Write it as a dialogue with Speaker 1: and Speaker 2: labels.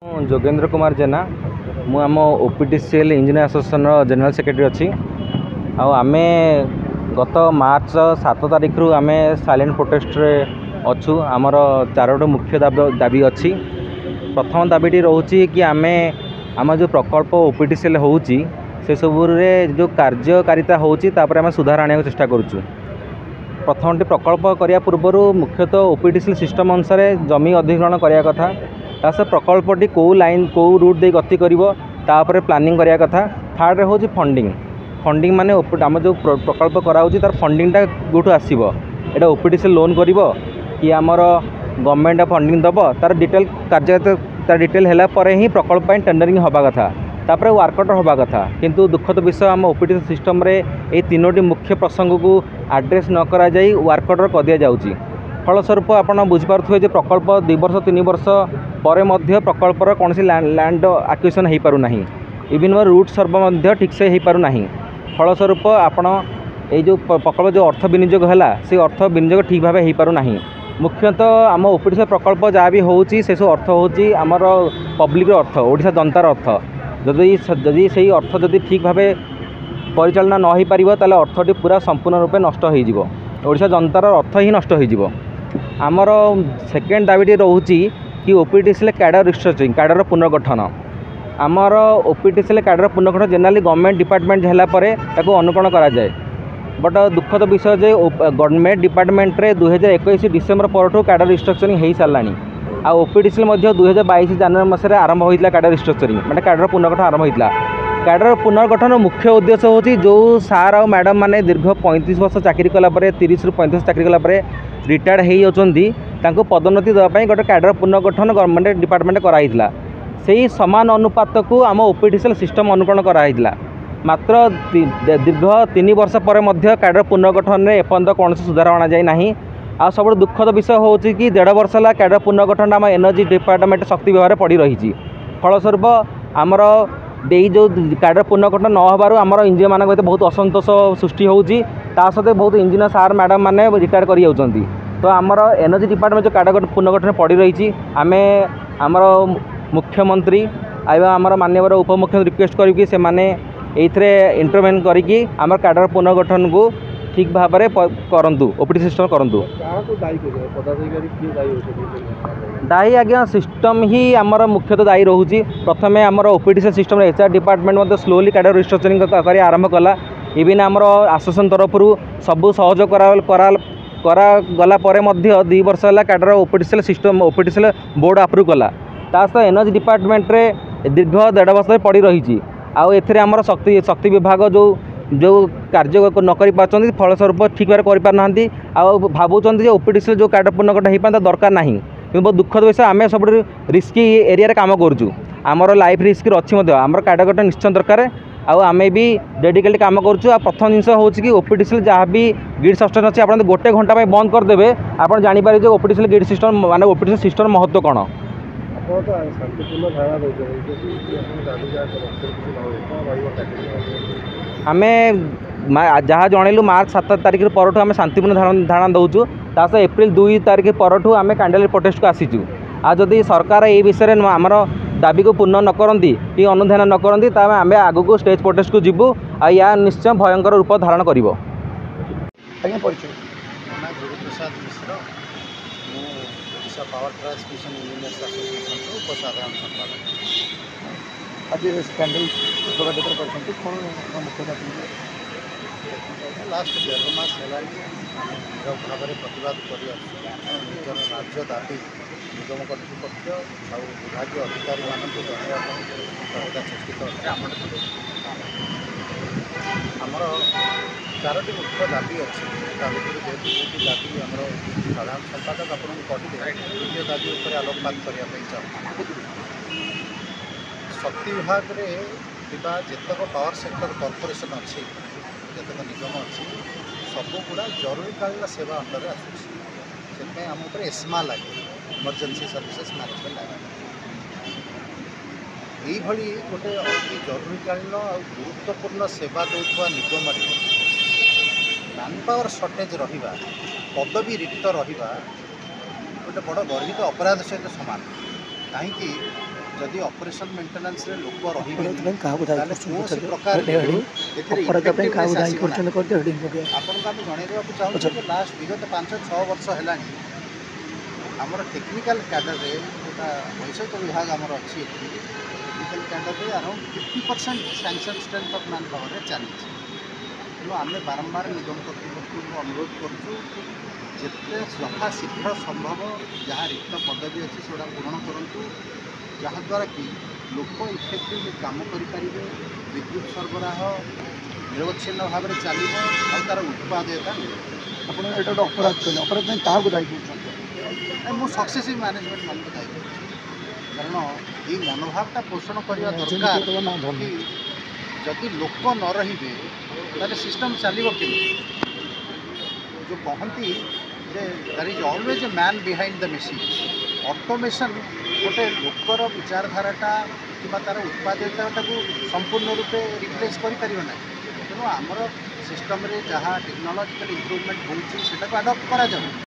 Speaker 1: जोगेंद्र कुमार जेना मु आम ओपीटीसीएल engineer association general secretary अच्छी आम गत मार्च 7 तारिख रु आम साइलेंट प्रोटेस्ट रे अच्छु। आमर चारोटी मुख्य दाबी अच्छी। प्रथम दाबीटी रोचे कि आम जो प्रकल्प ओपीटीसीएल होची से सबुरे जो कार्यकारिता होची तापर आम सुधार आने चेष्टा करुचु। प्रथमटी प्रकल्प करने पूर्व मुख्यतः ओपीटीसीएल सिस्टम अनुसार जमी अधिग्रहण करने कथा तास प्रकल्पटी कौ लाइन कौ रूट दे गति कर प्लानिंग करने कथा। थर्ड हूँ फंडिंग माने आम जो प्रकल्प कराऊँ तार फंडिंगटा कौटू आसो यहाँ ओपीटीसीएल लोन कर कि आमर गवर्नमेंट फंडिंग दब तार डिटेल कार्यता डिटेल है ही प्रकल्प टेंडरिंग हवा कथा तापर वर्कआउट हवा कथा। किंतु दुखद विषय आम ओपीटीसीएल सिस्टम रे ये तीनोटी मुख्य प्रसंग को आड्रेस न करा जाई वर्कआउट कर दिया जाउची। फलस्वरूप आपड़ बुझीपारे जो प्रकल्प 2 वर्ष 3 वर्ष पर प्रकल्पर कौन लैंड आक्विजिशन हो पारना इवन रूट सर्वे ठीक से हो पारना। फलस्वरूप आपण ये जो प्रकल्प जो अर्थ विनियोग है से अर्थ विनियोग ठीक भाव हो पारना। मुख्यतः आम ओपीटीसीएल प्रकल्प जहाँ भी होची से सब अर्थ होची आमर पब्लिक अर्थ ओडिशा जनतार अर्थ। जदि से अर्थ जदि ठीक भाव परिचालना न हो पार ताले अर्थटी पूरा संपूर्ण रूपे नष्ट हो ओडिशा जनतार अर्थ ही नष्ट हो। आमर सेकेंड दाबीटी रोची कि ओपीटीसीएल कैडर रिस्ट्रक्चरिंग कैडर पुनर्गठन आमर ओपीटीसीएल कैडर पुनर्गठन जनरली गवर्नमेंट डिपार्टमेंट है अनुकरण करा जाए। बट दुखद विषय जे गवर्नमेंट डिपार्टमेंट रे 2021 डिसेम्बर पर कैडर रिस्ट्रक्चरिंग हो सारा आ ओपीटीसीएल 2022 जनवरी मास आरंभ होता कैडर रिस्ट्रक्चरिंग मैंने कैडर पुनर्गठन आरंभ होता। कैडर पुनर्गठन मुख्य उद्देश्य होची जो सार और मैडम मैंने दीर्घ 35 वर्ष चाकरी कलापर 30 ରୁ 35 चाकरी कलापर रिटायर्ड हो जाती पदोन्नति देवाई गोटे कैडर पुनर्गठन गवर्नमेंट डिपार्टमेंट कराइला। से समान अनुपात को आम ओपीटीसीएल सिस्टम अनुकरण कराइला। मात्र दीर्घ 3 वर्ष पर कैडर पुनर्गठन में एपर्यंत कौन सुधार अणा जाए ना। आ सब दुखद विषय हो कि 1.5 वर्ष है कैडर पुनर्गठन आम एनर्जी डिपार्टमेंट शक्ति विभाग में पड़ रही। फलस्वरूप आमर जो कैडर पुनर्गठन न होबारु आमर इंजीनियर मान बहुत असंतोष सृष्टि होची। ता सहित बहुत इंजीनियर सार मैडम मैंने रिटायर कर जाउछंती। तो आमर एनर्जी डिपार्टमेंट जो कैडर पुनर्गठन पड़ रही आमे आमर मुख्यमंत्री आइबा आमर माननीय उपमुख्यमंत्री रिक्वेस्ट करी से माने एइथरे इंटरवेन करिकी आमर कैडर पुनर्गठन को ठीक भाव में करंतु ओपीटीसीएल सिस्टम करंतु। दायी आज्ञा सिस्टम ही आमर मुख्यतः दायी रोचे। प्रथम आमर OPTCL system HR department slowly cadre restructuring कर आरंभ कला। इवन आमर आसोसिएशन तरफ सबू सहयोग करागला 2 वर्ष है कैडर ओपीटीसीएल सिस्टम ओपीटीसीएल बोर्ड अप्रूव कला। सहित एनर्जी डिपार्टमेंट रे दीर्घ 1.5 वर्ष पड़ रही आमर शक्ति विभाग जो कार्य न कर फलस्वरूप ठीक भाव कर भावुं ओपीटीसीएल जो कैडर पुनर्गठन हो पाता दरकार ना। कि बहुत दुखद विषय आम सब रिस्की एरिया काम करुँ आमर लाइफ रिस्क अच्छी आमर कैडर गठन निश्चय दरकार आम भी डेडिकेटली काम करुँ। प्रथम जिन हूँ कि ओपीटीसीएल जहाँ भी ग्रिड सब्सटेशन अच्छी आप गोटे घंटा बंद करदे आप जापर ओपीटीसीएल ग्रिड सिस्टम माने ओपीटीसीएल सिस्टम महत्व कौन। आम जहाँ जनइलु मार्च 7 तारिख पर आम शांतिपूर्ण धारणा दौचु। तास एप्रिल 2 तारिख पर आम कैंडल प्रोटेस्ट को आसीचु। जदि सरकार ये विषय में आमर दाबी को पूर्ण न करती कि अनुधान न करती तेज आम आग को स्टेज प्रोटेस्ट को जीवु या निश्चय भयंकर रूप धारण कर।
Speaker 2: पावर ट्रांसमिशन इंजीनियर्स एसोसिएशन उपसाधारण संपादक आज स्कैंडल जोगाजोग करते कौन मुख्य लास्ट 1.5 मास है जो भाव में प्रतिवाद कर निजर राज्य दाबी निगम कर्तृपक्ष और विभाग अधिकारी मानक जनवाई सर्वदा चेष्टित अच्छे। आमर 4टी मुख्य दाबी अच्छी जेहतु दुईटी दाबी आमर साधारण संपादक आपको कहते द्वितीय दाबी उपर आलोकपात करने चाहूँ। शक्ति विभाग में जितक पावर सेक्टर कॉर्पोरेशन अच्छी जितक निगम अच्छी सबुगुड़ा जरूरीकालीन सेवा अंडर आसूँ आम एस्मा लगे इमरजेंसी सर्विसेस मैनेजमेंट एक्ट यही गोटे अति जरूरीकालीन और गुरुत्वपूर्ण सेवा देउथुवा निगम मैन पावर सर्टेज रहा पदवी रिक्त रहा गोटे बड़ गर्वित अपराध सहित सामान कहीं जदि ऑपरेशन मेंटेनेंस रे लोक रहिबे
Speaker 3: क्या
Speaker 2: ताले कोनोसी प्रकार आपन को हम जणैबा को चाहू जे लास्ट विगत 5-6 वर्ष हेलानी हमर टेक्निकल कैडर रे जोटा वैषयिक विभाग हमर अछि टेक्निकल कैडर रे around 50% sanction strength of man power रे चली तेणु आम बारंबार निगम कर्तृपक्ष को अनुरोध करूँ जिते यथा शीघ्र संभव जहाँ रिक्त पदवी अच्छी से पूरण करूँ जहाद्वारा कि लोक इफेक्टिवली काम करेंगे विद्युत सरबराह निरवच्छिन्न भाव में चलो और तार उत्पादकता मिले
Speaker 3: अपराध कले अपराध नहीं क्या दायी कर
Speaker 2: मुझे सक्सेसिव मैनेजमेंट मान को दायी कारण ये मनोभावटा पोषण करने दरकार कि जदि लोक न रहिबे ताले सिस्टम चलो कि जो कहती जे there is always a man behind the machine automation गोटे लोकर विचारधाराटा कि तार उत्पादकता को संपूर्ण रूपे रिप्लेस कर तेणु आमर सिस्टम रे जहाँ टेक्नोलॉजिकल इम्प्रूवमेंट होता है अडॉप्ट करा जाऊ।